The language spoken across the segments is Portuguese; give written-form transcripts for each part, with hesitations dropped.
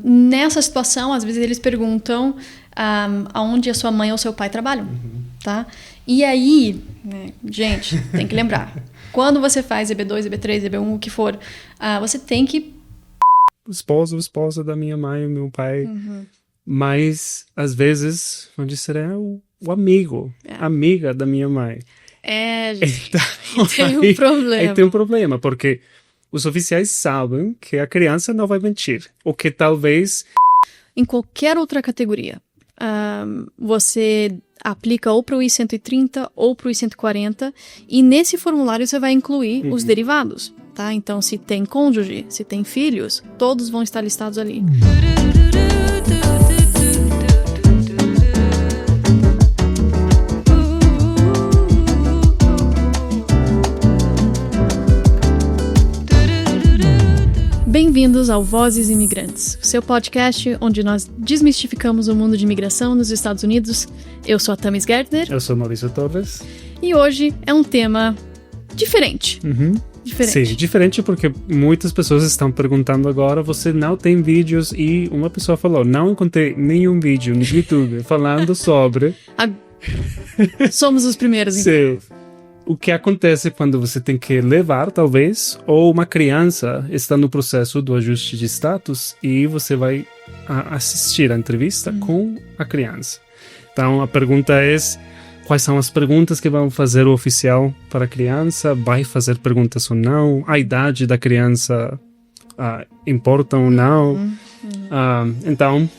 Nessa situação, às vezes eles perguntam aonde a sua mãe ou seu pai trabalham, tá? E aí, né, gente, tem que lembrar, quando você faz EB2, EB3, EB1, o que for, você tem que... Esposa da minha mãe e meu pai, mas às vezes, onde será o amigo, amiga da minha mãe. Gente, então, tem um problema. Aí tem um problema, porque os oficiais sabem que a criança não vai mentir, ou que talvez... Em qualquer outra categoria, você aplica ou para o I-130 ou para o I-140, e nesse formulário você vai incluir os derivados, tá? Então, se tem cônjuge, se tem filhos, todos vão estar listados ali. Bem-vindos ao Vozes Imigrantes, seu podcast onde nós desmistificamos o mundo de imigração nos Estados Unidos. Eu sou a Thamis Gertner. Eu sou Maurício Torres. E hoje é um tema diferente. Diferente. Sim, diferente porque muitas pessoas estão perguntando agora, você não tem vídeos, e uma pessoa falou, não encontrei nenhum vídeo no YouTube falando sobre... Somos os primeiros, então. Sim. O que acontece quando você tem que levar, talvez, ou uma criança está no processo do ajuste de status e você vai assistir a entrevista com a criança. Então, a pergunta é, quais são as perguntas que vão fazer o oficial para a criança? Vai fazer perguntas ou não? A idade da criança importa ou não? Então,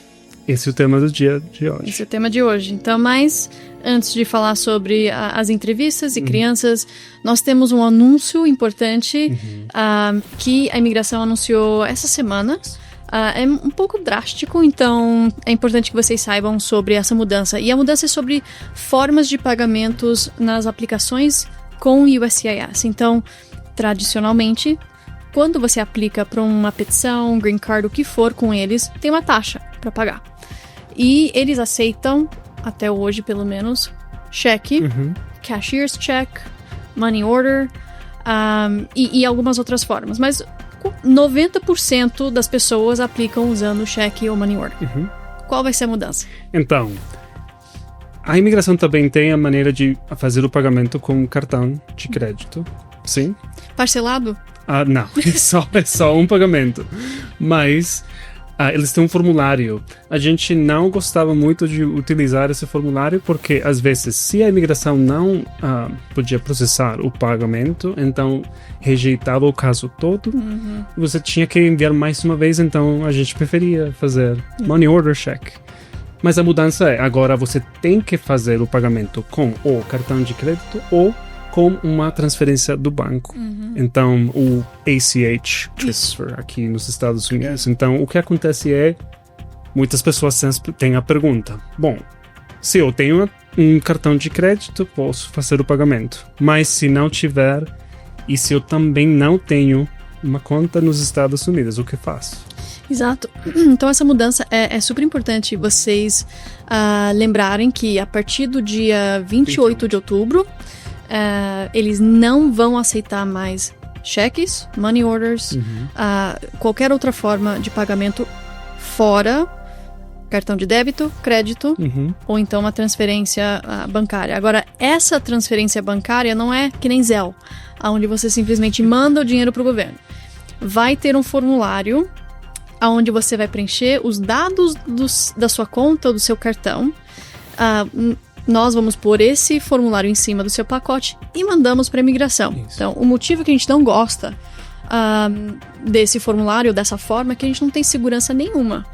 esse é o tema do dia de hoje. Esse é o tema de hoje. Então, mas... Antes de falar sobre as entrevistas e crianças, nós temos um anúncio importante que a imigração anunciou essa semana. É um pouco drástico, então é importante que vocês saibam sobre essa mudança. E a mudança é sobre formas de pagamentos nas aplicações com o USCIS. Então, tradicionalmente, quando você aplica para uma petição, green card, o que for com eles, tem uma taxa para pagar. E eles aceitam... até hoje, pelo menos, cheque, cashier's check, money order e algumas outras formas. Mas 90% das pessoas aplicam usando cheque ou money order. Qual vai ser a mudança? Então, a imigração também tem a maneira de fazer o pagamento com cartão de crédito. Sim? Parcelado? Não, é só um pagamento. Mas... eles têm um formulário. A gente não gostava muito de utilizar esse formulário porque, às vezes, se a imigração não podia processar o pagamento, então rejeitava o caso todo, você tinha que enviar mais uma vez, então a gente preferia fazer money order check. Mas a mudança é, agora você tem que fazer o pagamento com o cartão de crédito ou com uma transferência do banco. Então, o ACH Transfer aqui nos Estados Unidos. Então, o que acontece é, muitas pessoas têm a pergunta, bom, se eu tenho um cartão de crédito, posso fazer o pagamento. Mas se não tiver, e se eu também não tenho uma conta nos Estados Unidos, o que faço? Exato. Então, essa mudança é super importante vocês lembrarem que a partir do dia 28 de outubro, eles não vão aceitar mais cheques, money orders, qualquer outra forma de pagamento fora cartão de débito, crédito ou então uma transferência bancária. Agora, essa transferência bancária não é que nem Zelle, onde você simplesmente manda o dinheiro para o governo. Vai ter um formulário onde você vai preencher os dados da sua conta ou do seu cartão. Nós vamos pôr esse formulário em cima do seu pacote e mandamos para a imigração. Isso. Então, o motivo que a gente não gosta desse formulário, dessa forma, é que a gente não tem segurança nenhuma.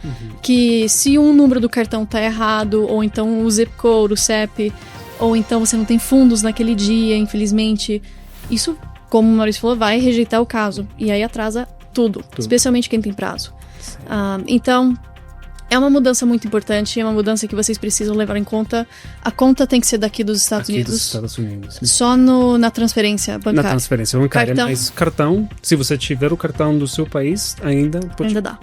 Que se um número do cartão está errado, ou então o zip code, o CEP, ou então você não tem fundos naquele dia, infelizmente, isso, como o Maurício falou, vai rejeitar o caso. E aí atrasa tudo. Especialmente quem tem prazo. Então... é uma mudança muito importante, é uma mudança que vocês precisam levar em conta. A conta tem que ser daqui dos Estados Unidos. Dos Estados Unidos. Só na transferência bancária. Na transferência bancária. Mas cartão, se você tiver o cartão do seu país, ainda pode... Ainda dá.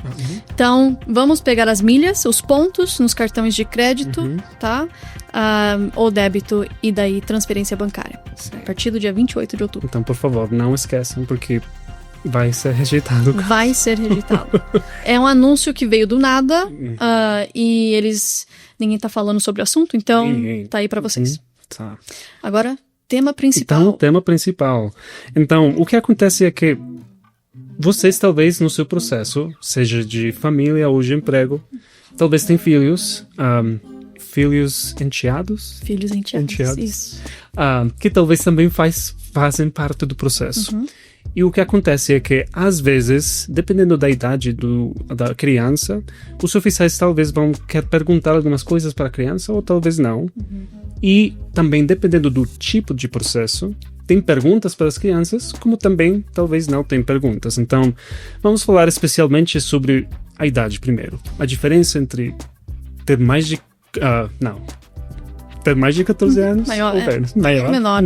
Então, vamos pegar as milhas, os pontos nos cartões de crédito, tá? Ou débito, e daí transferência bancária. Sim. A partir do dia 28 de outubro. Então, por favor, não esqueçam, porque vai ser rejeitado. Vai ser rejeitado. É um anúncio que veio do nada e ninguém tá falando sobre o assunto, então tá aí pra vocês. Tá. Agora, tema principal. Então, tema principal. Então, o que acontece é que vocês talvez no seu processo, seja de família ou de emprego, talvez tenham filhos, filhos enteados? Filhos enteados. Isso. Que talvez também fazem parte do processo. E o que acontece é que, às vezes, dependendo da idade da criança, os oficiais talvez vão querer perguntar algumas coisas para a criança ou talvez não. E também, dependendo do tipo de processo, tem perguntas para as crianças, como também talvez não tem perguntas. Então, vamos falar especialmente sobre a idade primeiro. A diferença entre ter mais de... ter mais de 14 anos maior, ou menos. Maior. Menor.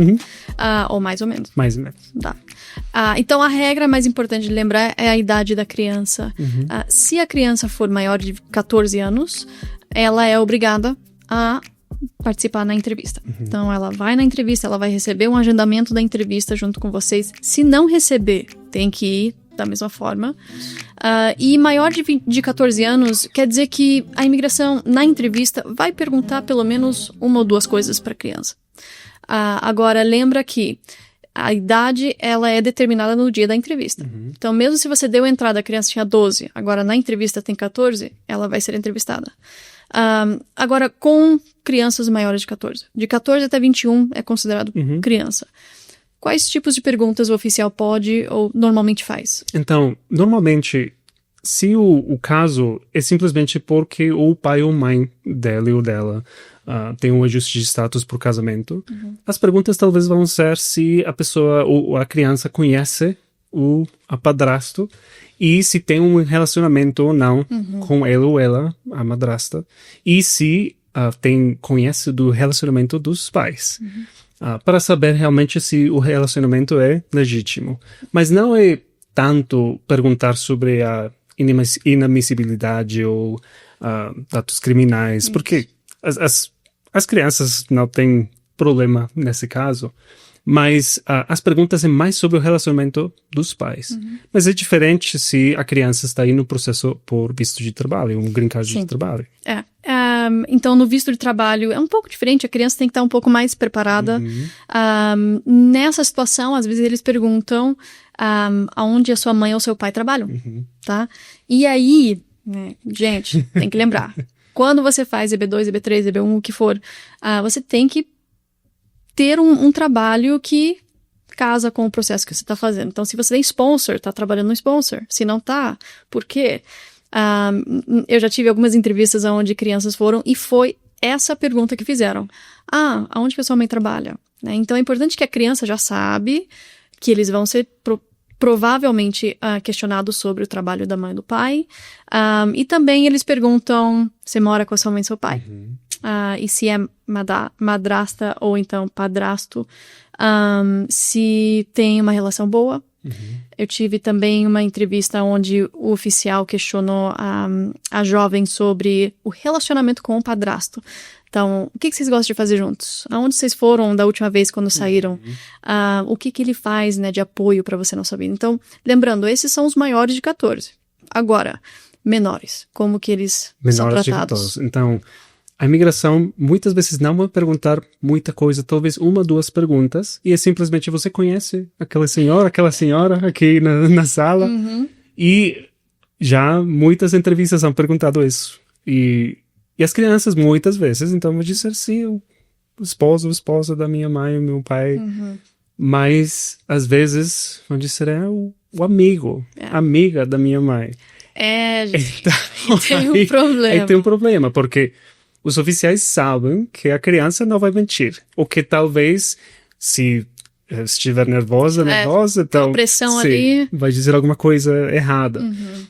Ou mais ou menos. Mais ou menos. Tá. Então, a regra mais importante de lembrar é a idade da criança. Se a criança for maior de 14 anos, ela é obrigada a participar na entrevista. Então, ela vai na entrevista, ela vai receber um agendamento da entrevista junto com vocês. Se não receber, tem que ir da mesma forma. E maior de 14 anos quer dizer que a imigração, na entrevista, vai perguntar pelo menos uma ou duas coisas para a criança. Agora, lembra que a idade, ela é determinada no dia da entrevista. Então, mesmo se você deu entrada, a criança tinha 12, agora na entrevista tem 14, ela vai ser entrevistada. Agora, com crianças maiores de 14. De 14 até 21 é considerado criança. Quais tipos de perguntas o oficial pode ou normalmente faz? Então, normalmente, se o caso é simplesmente porque o pai ou mãe dele ou dela tem um ajuste de status por casamento, as perguntas talvez vão ser se a pessoa ou a criança conhece o padrasto e se tem um relacionamento ou não com ele ou ela, a madrasta, e se conhece do relacionamento dos pais. Para saber realmente se o relacionamento é legítimo. Mas não é tanto perguntar sobre a inadmissibilidade ou atos criminais, porque as crianças não têm problema nesse caso, mas as perguntas é mais sobre o relacionamento dos pais. Mas é diferente se a criança está aí no processo por visto de trabalho, um green card de trabalho. Então, no visto de trabalho é um pouco diferente, a criança tem que estar um pouco mais preparada. Nessa situação, às vezes eles perguntam aonde a sua mãe ou seu pai trabalham, tá? E aí, né, gente, tem que lembrar, quando você faz EB2, EB3, EB1, o que for, você tem que ter um trabalho que casa com o processo que você está fazendo. Então, se você tem sponsor, está trabalhando no sponsor. Se não tá, por quê? Eu já tive algumas entrevistas onde crianças foram e foi essa pergunta que fizeram. Aonde que a sua mãe trabalha? Né? Então, é importante que a criança já sabe que eles vão ser provavelmente questionados sobre o trabalho da mãe e do pai. E também eles perguntam se mora com a sua mãe e seu pai. E se é madrasta ou então padrasto, se tem uma relação boa. Eu tive também uma entrevista onde o oficial questionou a jovem sobre o relacionamento com o padrasto. Então, o que vocês gostam de fazer juntos? Aonde vocês foram da última vez quando saíram? O que ele faz, né, de apoio para você na sua vida? Então, lembrando, esses são os maiores de 14. Agora, menores, como que eles são tratados? De 14. Então, a imigração muitas vezes não vai perguntar muita coisa, talvez uma, duas perguntas, e é simplesmente você conhece aquela senhora aqui na sala, e já muitas entrevistas han perguntado isso. E as crianças muitas vezes, então vão dizer sim, o esposo da minha mãe e meu pai, mas às vezes vão dizer o amigo, amiga da minha mãe. Gente, então, tem um problema. Aí tem um problema, porque os oficiais sabem que a criança não vai mentir. Ou que talvez, se estiver nervosa, então... A pressão ali... vai dizer alguma coisa errada.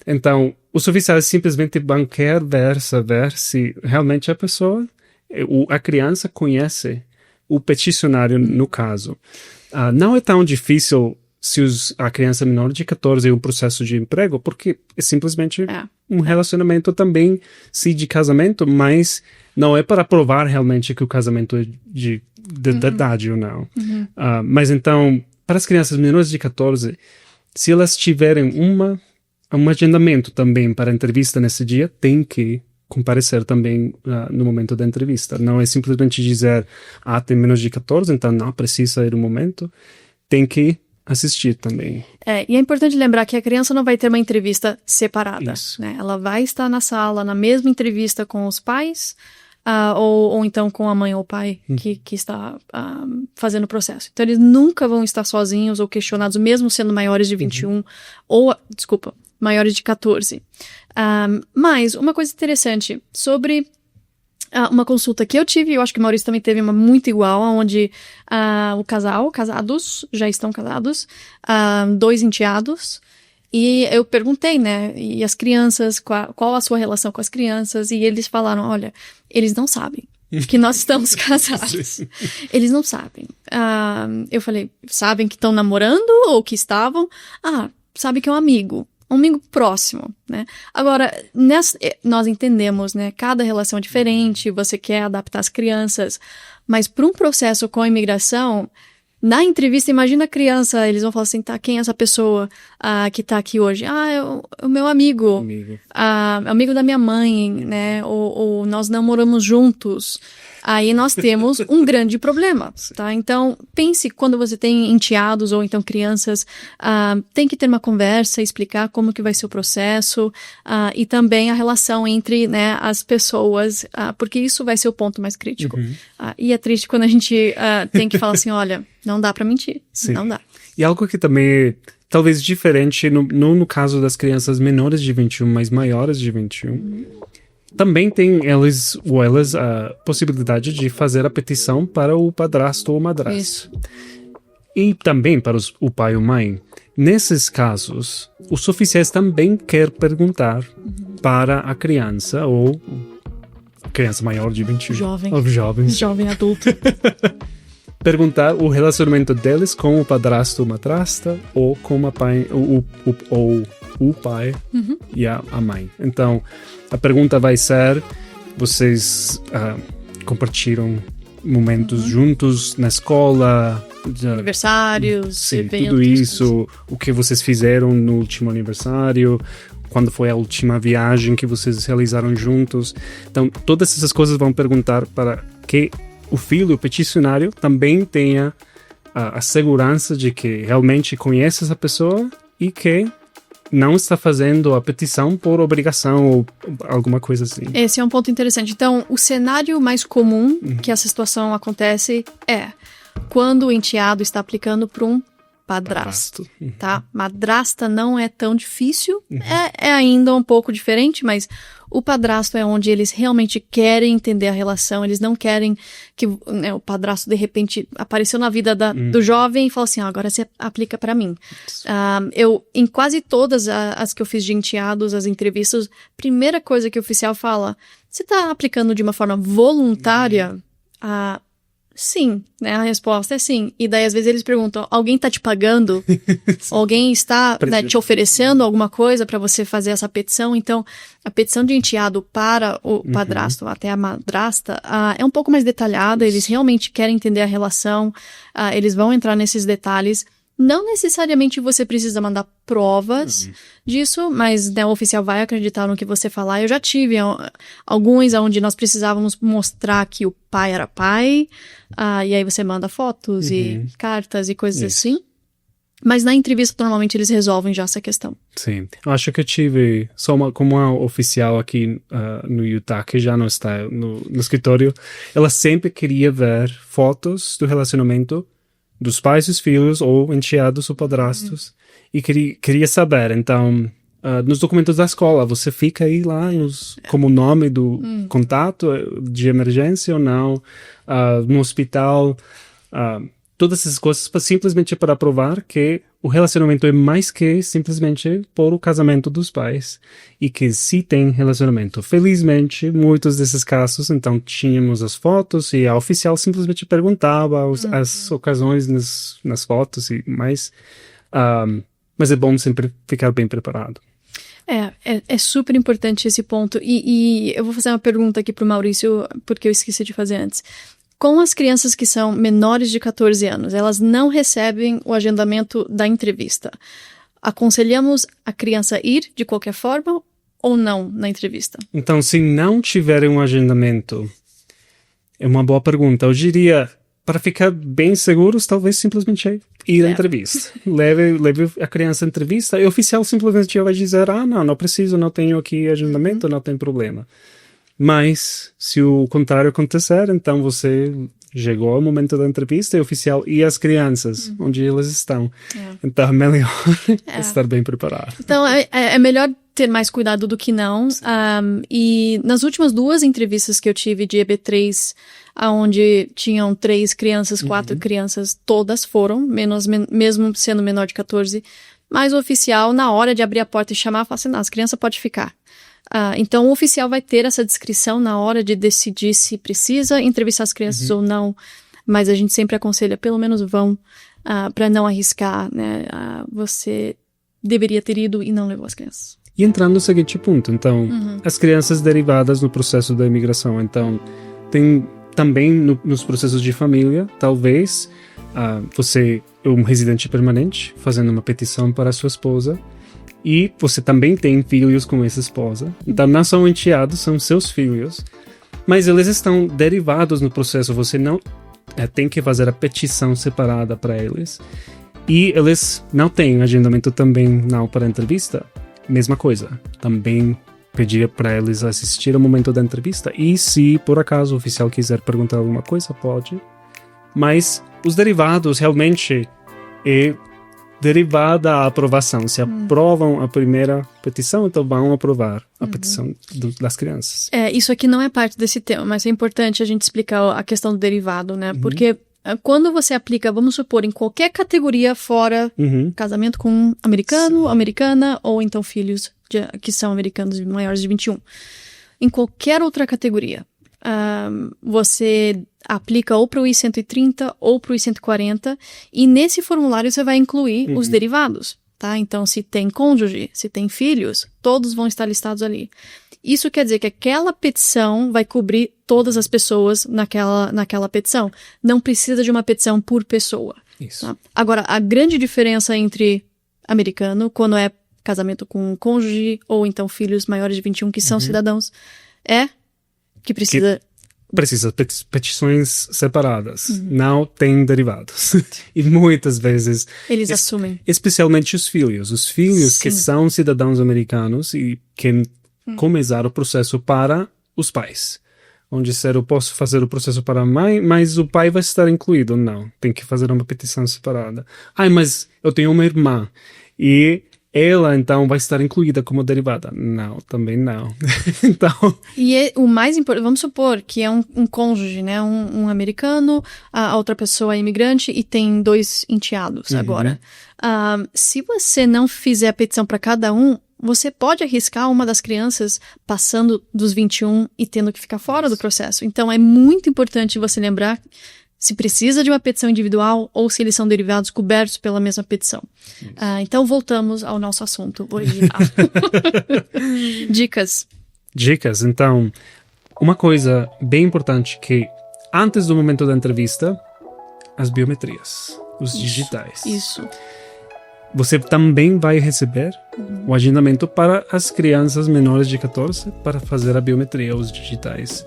Então, os oficiais simplesmente vão querer saber se realmente a pessoa, a criança conhece o peticionário no caso. Não é tão difícil se a criança menor de 14 é um processo de emprego, porque é simplesmente um relacionamento também, sim, de casamento, mas não é para provar realmente que o casamento é de verdade ou não. Mas então, para as crianças menores de 14, se elas tiverem um agendamento também para a entrevista nesse dia, tem que comparecer também no momento da entrevista. Não é simplesmente dizer, tem menos de 14, então não precisa ir no momento. Tem que assistir também. E é importante lembrar que a criança não vai ter uma entrevista separada. Isso. Né? Ela vai estar na sala, na mesma entrevista com os pais, ou então com a mãe ou o pai que está fazendo o processo. Então, eles nunca vão estar sozinhos ou questionados, mesmo sendo maiores de 21, maiores de 14. Mas, uma coisa interessante sobre uma consulta que eu tive, eu acho que o Maurício também teve uma muito igual, onde casados, já estão casados, 2 enteados, e eu perguntei, né, e as crianças, qual a sua relação com as crianças, e eles falaram, olha, eles não sabem que nós estamos casados. Eles não sabem. Eu falei, sabem que estão namorando ou que estavam? Sabe que é um amigo próximo, né? Agora, nós entendemos, né? Cada relação é diferente, você quer adaptar as crianças, mas para um processo com a imigração, na entrevista, imagina a criança, eles vão falar assim, quem é essa pessoa que tá aqui hoje? É o meu amigo. Amigo da minha mãe, né? Ou nós namoramos juntos. Aí nós temos um grande problema, tá? Então, pense quando você tem enteados ou então crianças, tem que ter uma conversa, explicar como que vai ser o processo, e também a relação entre, né, as pessoas, porque isso vai ser o ponto mais crítico. E é triste quando a gente tem que falar assim, olha, não dá pra mentir, não dá. E algo que também talvez diferente, no caso das crianças menores de 21, mas maiores de 21, também tem elas a possibilidade de fazer a petição para o padrasto ou madrasta. Isso. E também para o pai ou mãe. Nesses casos, os oficiais também querem perguntar para a criança ou criança maior de 21. Jovem adulto. Perguntar o relacionamento deles com o padrasto ou madrasta ou com o pai o pai e a mãe. Então, a pergunta vai ser, vocês compartilham momentos juntos na escola? Aniversários, eventos. Tudo isso, o que vocês fizeram no último aniversário, quando foi a última viagem que vocês realizaram juntos. Então, todas essas coisas vão perguntar para que o filho, o peticionário, também tenha a segurança de que realmente conhece essa pessoa e que não está fazendo a petição por obrigação ou alguma coisa assim. Esse é um ponto interessante. Então, o cenário mais comum que essa situação acontece é quando o enteado está aplicando para um padrasto. Tá? Madrasta não é tão difícil, é ainda um pouco diferente, mas o padrasto é onde eles realmente querem entender a relação, eles não querem que o padrasto de repente apareceu na vida do jovem e falou assim, agora você aplica para mim. Em quase todas as que eu fiz de enteados, as entrevistas, primeira coisa que o oficial fala, você está aplicando de uma forma voluntária? Sim, né? A resposta é sim. E daí, às vezes, eles perguntam, alguém está te pagando? Alguém está, né, te oferecendo alguma coisa para você fazer essa petição? Então, a petição de enteado para o padrasto, até a madrasta, é um pouco mais detalhada. Eles realmente querem entender a relação. Eles vão entrar nesses detalhes. Não necessariamente você precisa mandar provas disso, mas, né, o oficial vai acreditar no que você falar. Eu já tive alguns onde nós precisávamos mostrar que o pai era pai, e aí você manda fotos e cartas e coisas assim. Mas na entrevista, normalmente, eles resolvem já essa questão. Sim. Eu acho que eu tive como uma oficial aqui no Utah, que já não está no escritório, ela sempre queria ver fotos do relacionamento dos pais e os filhos, ou enteados ou padrastos, e queria saber. Então, nos documentos da escola, você fica aí lá como o nome do contato de emergência ou não, no hospital, todas essas coisas simplesmente para provar que o relacionamento é mais que simplesmente por o casamento dos pais e que se tem relacionamento. Felizmente, muitos desses casos, então, tínhamos as fotos e a oficial simplesmente perguntava as ocasiões nas fotos e mais. Mas é bom sempre ficar bem preparado. É super importante esse ponto. E eu vou fazer uma pergunta aqui pro Maurício, porque eu esqueci de fazer antes. Com as crianças que são menores de 14 anos, elas não recebem o agendamento da entrevista. aconselhamos a criança ir de qualquer forma ou não na entrevista? Então, se não tiverem um agendamento, é uma boa pergunta. Eu diria, para ficar bem seguros, talvez simplesmente ir à entrevista. Leve a criança à entrevista e o oficial simplesmente vai dizer, não preciso, não tenho aqui agendamento, não tem problema. Mas, se o contrário acontecer, então você chegou ao momento da entrevista e o oficial e as crianças, onde elas estão. Então, é melhor estar bem preparado. Então, é melhor ter mais cuidado do que não. E nas últimas 2 entrevistas que eu tive de EB3, onde tinham 3 crianças, 4 crianças, todas foram, mesmo sendo menor de 14. Mas o oficial, na hora de abrir a porta e chamar, fala assim, não, as crianças podem ficar. Então, o oficial vai ter essa descrição na hora de decidir se precisa entrevistar as crianças ou não, mas a gente sempre aconselha, pelo menos vão, para não arriscar, né? Você deveria ter ido e não levou as crianças. E entrando no seguinte ponto, então, as crianças derivadas no processo da imigração, então, tem também nos processos de família, talvez, você é um residente permanente, fazendo uma petição para a sua esposa, e você também tem filhos com essa esposa. Então, não são enteados, são seus filhos. Mas eles estão derivados no processo. Você não tem que fazer a petição separada para eles. E eles não têm agendamento também não para a entrevista. Mesma coisa. Também pedir para eles assistir ao momento da entrevista. E se, por acaso, o oficial quiser perguntar alguma coisa, pode. Mas os derivados realmente derivada a aprovação. Se aprovam a primeira petição, então vão aprovar a petição das crianças. Isso aqui não é parte desse tema, mas é importante a gente explicar a questão do derivado, né? Porque quando você aplica, vamos supor, em qualquer categoria fora casamento com um americano, americana, ou então filhos que são americanos maiores de 21. Em qualquer outra categoria, você aplica ou para o I-130 ou para o I-140 e nesse formulário você vai incluir os derivados, tá? Então, se tem cônjuge, se tem filhos, todos vão estar listados ali. Isso quer dizer que aquela petição vai cobrir todas as pessoas naquela petição. Não precisa de uma petição por pessoa. Isso. Tá? Agora, a grande diferença entre americano, quando é casamento com cônjuge ou então filhos maiores de 21 que são cidadãos, é que precisa petições separadas. Não tem derivados. E muitas vezes eles assumem. Especialmente os filhos. Os filhos que são cidadãos americanos e que começaram o processo para os pais. Onde eu posso fazer o processo para a mãe, mas o pai vai estar incluído. Não, tem que fazer uma petição separada. Mas eu tenho uma irmã e ela, então, vai estar incluída como derivada. Não, também não. Então... E o mais importante, vamos supor que é um cônjuge, né? Um americano, a outra pessoa é imigrante e tem 2 enteados agora. Se você não fizer a petição para cada um, você pode arriscar uma das crianças passando dos 21 e tendo que ficar fora do processo. Então, é muito importante você lembrar se precisa de uma petição individual ou se eles são derivados cobertos pela mesma petição. Então, voltamos ao nosso assunto original. Dicas. Então, uma coisa bem importante que antes do momento da entrevista, as biometrias, os digitais. Isso. Você também vai receber o agendamento para as crianças menores de 14 para fazer a biometria, os digitais.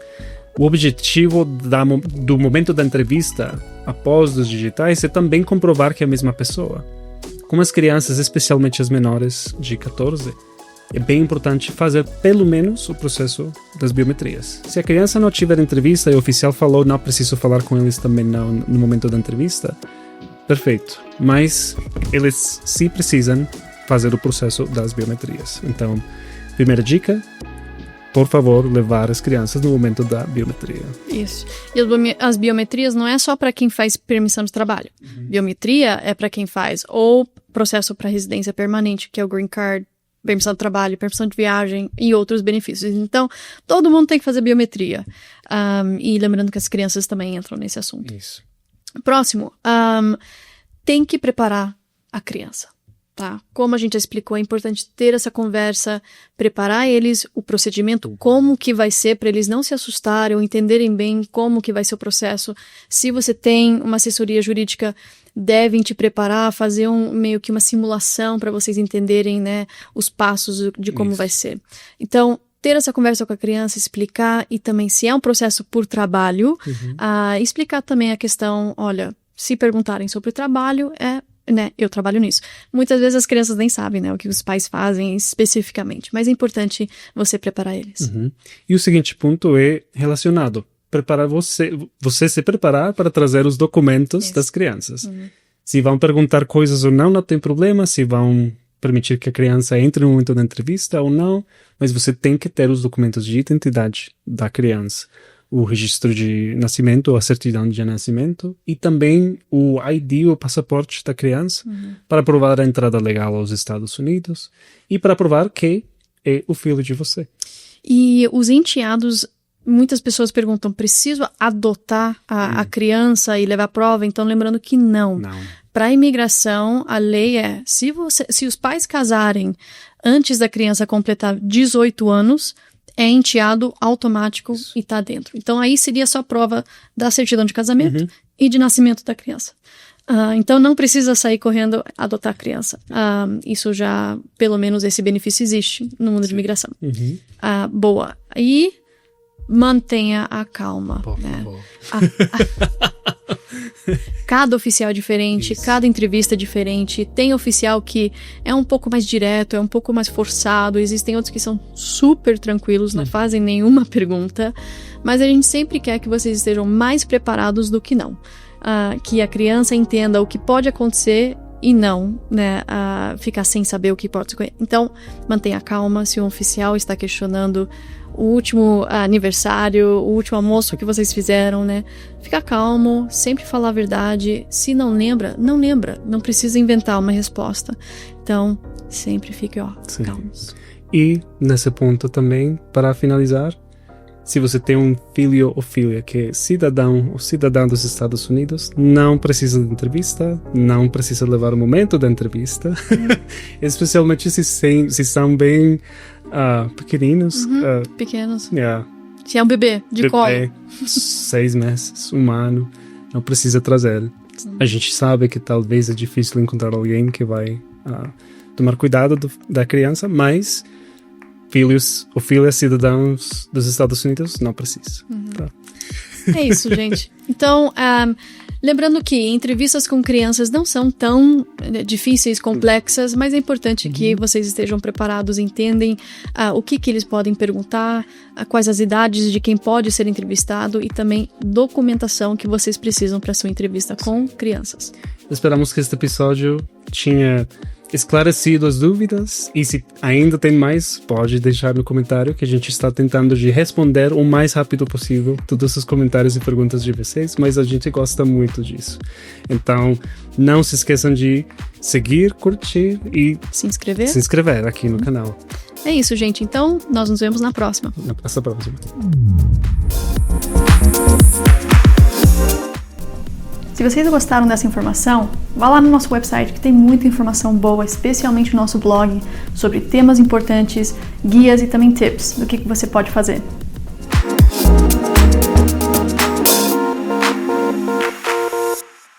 O objetivo do momento da entrevista, após os digitais, é também comprovar que é a mesma pessoa. Com as crianças, especialmente as menores de 14, é bem importante fazer pelo menos o processo das biometrias. Se a criança não tiver entrevista e o oficial falou não preciso falar com eles também no momento da entrevista, perfeito. Mas eles sim precisam fazer o processo das biometrias. Então, primeira dica, por favor, levar as crianças no momento da biometria. Isso. E as biometrias não é só para quem faz permissão de trabalho. Biometria é para quem faz ou processo para residência permanente, que é o Green Card, permissão de trabalho, permissão de viagem e outros benefícios. Então, todo mundo tem que fazer biometria. E lembrando que as crianças também entram nesse assunto. Isso. Próximo. Tem que preparar a criança. Tá? Como a gente já explicou, é importante ter essa conversa, preparar eles o procedimento, como que vai ser, para eles não se assustarem ou entenderem bem como que vai ser o processo. Se você tem uma assessoria jurídica, devem te preparar, fazer meio que uma simulação para vocês entenderem, né, os passos de como vai ser. Então, ter essa conversa com a criança, explicar, e também, se é um processo por trabalho, explicar também a questão, olha, se perguntarem sobre trabalho, né, eu trabalho nisso. Muitas vezes as crianças nem sabem, né, o que os pais fazem especificamente, mas é importante você preparar eles. E o seguinte ponto é relacionado. Preparar você se preparar para trazer os documentos das crianças. Se vão perguntar coisas ou não tem problema. Se vão permitir que a criança entre no momento da entrevista ou não, mas você tem que ter os documentos de identidade da criança. O registro de nascimento, a certidão de nascimento, e também o ID, o passaporte da criança, para provar a entrada legal aos Estados Unidos e para provar que é o filho de você. E os enteados, muitas pessoas perguntam, preciso adotar a criança e levar prova? Então, lembrando que não. Para a imigração, a lei é, se os pais casarem antes da criança completar 18 anos, é enteado automático e está dentro. Então, aí seria só prova da certidão de casamento e de nascimento da criança. Então, não precisa sair correndo adotar a criança. Isso já, pelo menos, esse benefício existe no mundo de imigração. Boa. E mantenha a calma. Por favor. Cada oficial é diferente, cada entrevista é diferente. Tem oficial que é um pouco mais direto, é um pouco mais forçado. Existem outros que são super tranquilos, não fazem nenhuma pergunta. Mas a gente sempre quer que vocês estejam mais preparados do que não. Que a criança entenda o que pode acontecer e não, né, ficar sem saber o que pode acontecer. Então, mantenha calma. Se um oficial está questionando o último aniversário, o último almoço que vocês fizeram, né? Fica calmo, sempre falar a verdade. Se não lembra, não lembra. Não precisa inventar uma resposta. Então, sempre fique, calmos. E, nesse ponto também, para finalizar, se você tem um filho ou filha que é cidadão ou cidadã dos Estados Unidos, não precisa de entrevista, não precisa levar o momento da entrevista, especialmente se são bem pequeninos. Pequenos. Se é um bebê de colo. 6 meses, 1 ano, não precisa trazer. A gente sabe que talvez é difícil encontrar alguém que vai tomar cuidado da criança, mas filhos ou filhas cidadãos dos Estados Unidos não precisa. Tá. É isso, gente. Então, lembrando que entrevistas com crianças não são tão difíceis, complexas, mas é importante que vocês estejam preparados, entendem o que eles podem perguntar, quais as idades de quem pode ser entrevistado e também documentação que vocês precisam para sua entrevista com crianças. Esperamos que este episódio tenha esclarecido as dúvidas, e se ainda tem mais, pode deixar no comentário, que a gente está tentando de responder o mais rápido possível todos os comentários e perguntas de vocês, mas a gente gosta muito disso. Então, não se esqueçam de seguir, curtir e se inscrever aqui no canal. É isso, gente. Então, nós nos vemos na próxima. Até a próxima. Se vocês gostaram dessa informação, vá lá no nosso website que tem muita informação boa, especialmente no nosso blog, sobre temas importantes, guias e também tips do que você pode fazer.